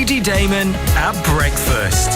Ady Dayman at breakfast.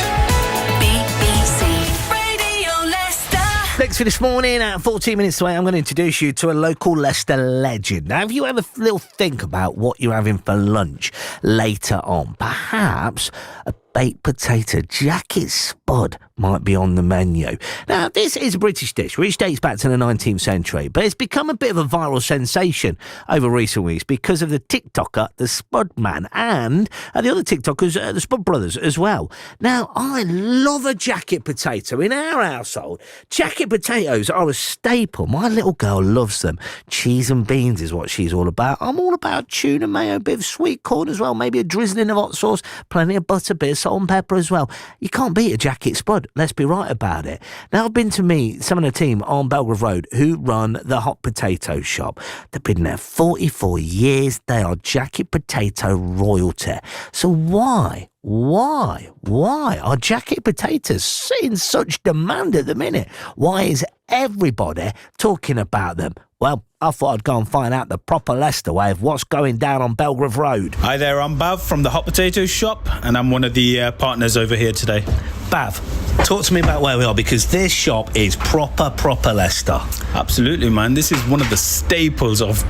BBC Radio Leicester. Next for this morning at 14 minutes away, I'm going to introduce you to a local Leicester legend. Now, have you ever little think about what you're having for lunch later on? Perhaps a baked potato jacket spud might be on the menu. Now, this is a British dish which dates back to the 19th century, but it's become a bit of a viral sensation over recent weeks because of the TikToker, the Spud Man, and the other TikTokers, the Spud Brothers as well. Now, I love a jacket potato. In our household, jacket potatoes are a staple. My little girl loves them. Cheese and beans is what she's all about. I'm all about tuna mayo, a bit of sweet corn as well, maybe a drizzling of hot sauce, plenty of butter, bit of salt and pepper as well. You can't beat a jacket spud. Let's be right about it. Now, I've been to meet some of the team on Belgrave Road who run the hot potato shop. They've been there 44 years. They are jacket potato royalty. So why are jacket potatoes in such demand at the minute? Why is everybody talking about them? Well, I thought I'd go and find out the proper Leicester way of what's going down on Belgrave Road. Hi there, I'm Bav from the Hot Potato Shop, and I'm one of the partners over here today. Bav, talk to me about where we are, because this shop is proper Leicester. Absolutely, man. This is one of the staples of,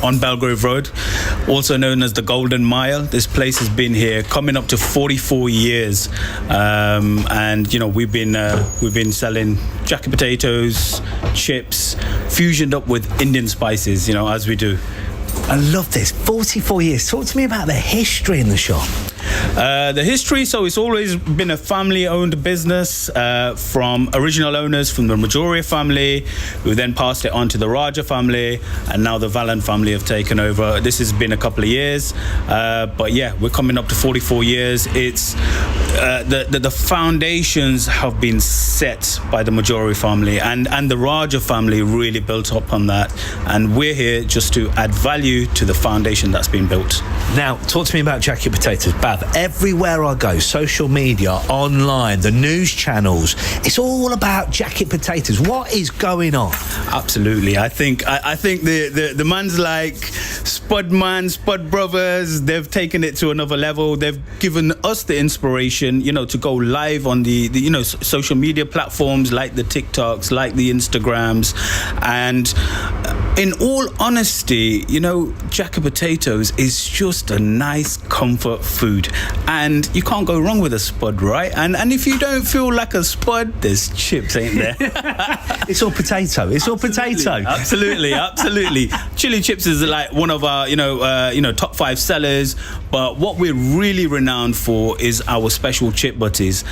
on Belgrave Road, also known as the Golden Mile. This place has been here coming up to 44 years, and we've been selling jacket potatoes, chips, fusioned up with Indian spices, as we do. I love this. 44 years. Talk to me about the history in the shop. The history, so it's always been a family-owned business from original owners from the Majoria family, who then passed it on to the Raja family, and now the Vallan family have taken over. This has been a couple of years, but yeah, we're coming up to 44 years. It's the foundations have been set by the Majoria family, and the Raja family really built up on that, and we're here just to add value to the foundation that's been built. Now, talk to me about jacket potatoes. Bav, everywhere I go, social media, online, the news channels, it's all about jacket potatoes. What is going on? Absolutely. I think the man's like Spud Man, Spud Brothers, they've taken it to another level. They've given us the inspiration, to go live on the social media platforms like the TikToks, like the Instagrams. And in all honesty, jacket potatoes is just a nice comfort food, and you can't go wrong with a spud, right? And if you don't feel like a spud, there's chips, ain't there? It's all potato. It's all potato. Absolutely. Chili chips is like one of our top 5 sellers, but what we're really renowned for is our special chip butties.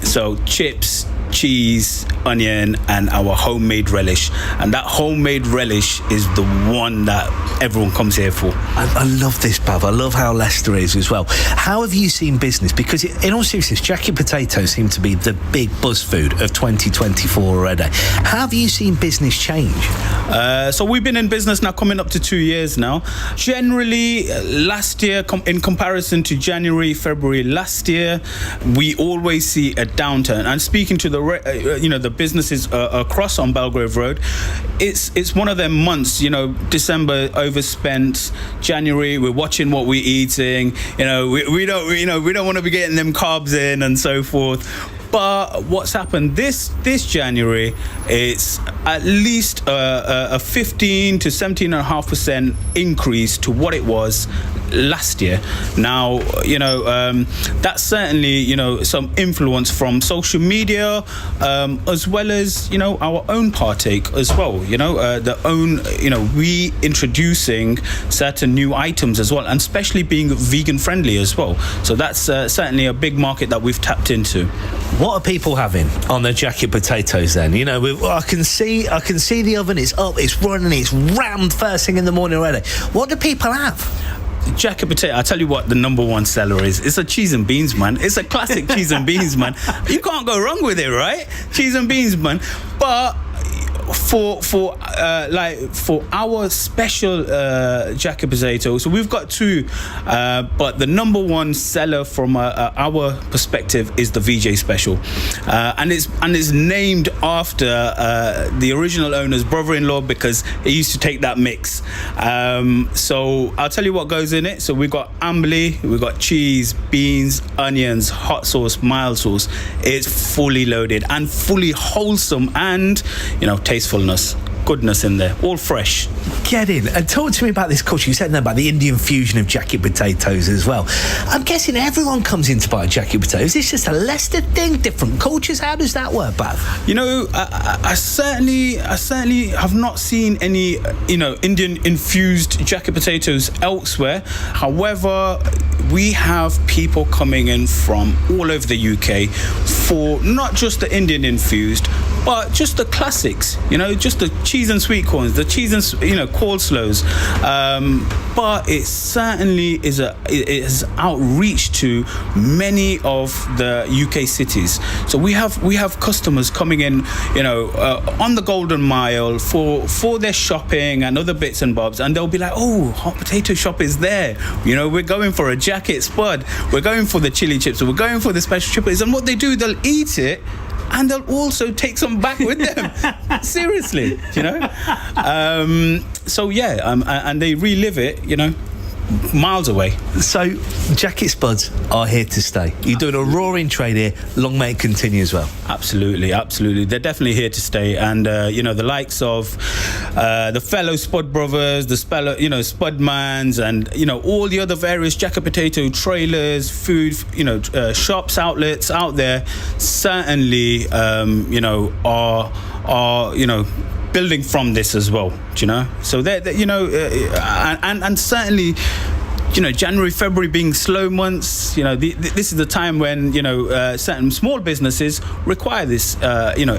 So chips, cheese, onion, and our homemade relish. And that homemade relish is the one that everyone comes here for. I love this, Bav. I love how Leicester is as well. How have you seen business? Because in all seriousness, jacket potatoes seem to be the big buzz food of 2024 already. How have you seen business change? So we've been in business now coming up to 2 years now. Generally, last year, in comparison to January, February last year, we always see a downturn. And speaking to the businesses across on Belgrave Road, it's one of them months. December overspent, January we're watching what we're eating. We don't want to be getting them carbs in and so forth. But what's happened this January, it's at least a 15 to 17.5% increase to what it was last year. Now, that's certainly, some influence from social media, as well as, our own partake as well. We introducing certain new items as well, and especially being vegan friendly as well. So that's certainly a big market that we've tapped into. What are people having on their jacket potatoes then? I can see the oven is up, it's running, it's rammed first thing in the morning already. What do people have? Jacket potato, I'll tell you what the number one seller is. It's a cheese and beans, man. It's a classic cheese and beans, man. You can't go wrong with it, right? Cheese and beans, man. But for our special jacket potato, so we've got two, but the number one seller from our perspective is the VJ Special, and it's named after the original owner's brother-in-law, because he used to take that mix. So I'll tell you what goes in it. So we've got ambly, we've got cheese, beans, onions, hot sauce, mild sauce. It's fully loaded and fully wholesome, and tastefulness, goodness in there, all fresh. Get in and talk to me about this culture. You said about the Indian fusion of jacket potatoes as well. I'm guessing everyone comes in to buy jacket potatoes. Is this just a Leicester thing, different cultures? How does that work, Bav? I certainly have not seen any Indian infused jacket potatoes elsewhere. However, we have people coming in from all over the UK for not just the Indian infused, but just the classics, just the cheese and sweet corns, the cheese and coleslaws. But it certainly is it has outreach to many of the UK cities. So we have customers coming in, on the Golden Mile for their shopping and other bits and bobs, and they'll be like, "Oh, Hot Potato Shop is there. We're going for a jacket spud. We're going for the chili chips. Or we're going for the special chippies." And what they do, they'll eat it, and they'll also take some back with them. Seriously, So yeah, and they relive it, miles away. So jacket spuds are here to stay. You're doing a roaring trade here. Long may it continue as well. Absolutely. They're definitely here to stay, and the likes of the fellow Spud brothers, the Spudmans, and all the other various jacket potato trailers, food, shops, outlets out there certainly are building from this as well, so they're and certainly January, February being slow months, this is the time when certain small businesses require this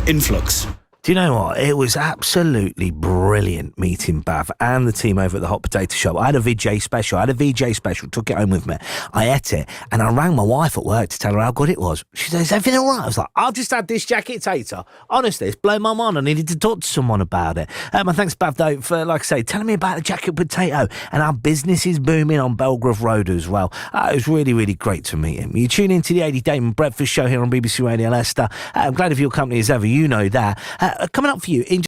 influx. Do you know what? It was absolutely brilliant meeting Bav and the team over at the Hot Potato Shop. I had a VJ special, took it home with me. I ate it, and I rang my wife at work to tell her how good it was. She said, "Is everything all right?" I was like, "I've just had this jacket potato. Honestly, it's blown my mind. I needed to talk to someone about it." And thanks, Bav, though, for, like I say, telling me about the jacket potato, and our business is booming on Belgrave Road as well. It was really, really great to meet him. You tune into the Ady Dayman Breakfast Show here on BBC Radio Leicester. I'm glad of your company as ever. You know that. Coming up for you in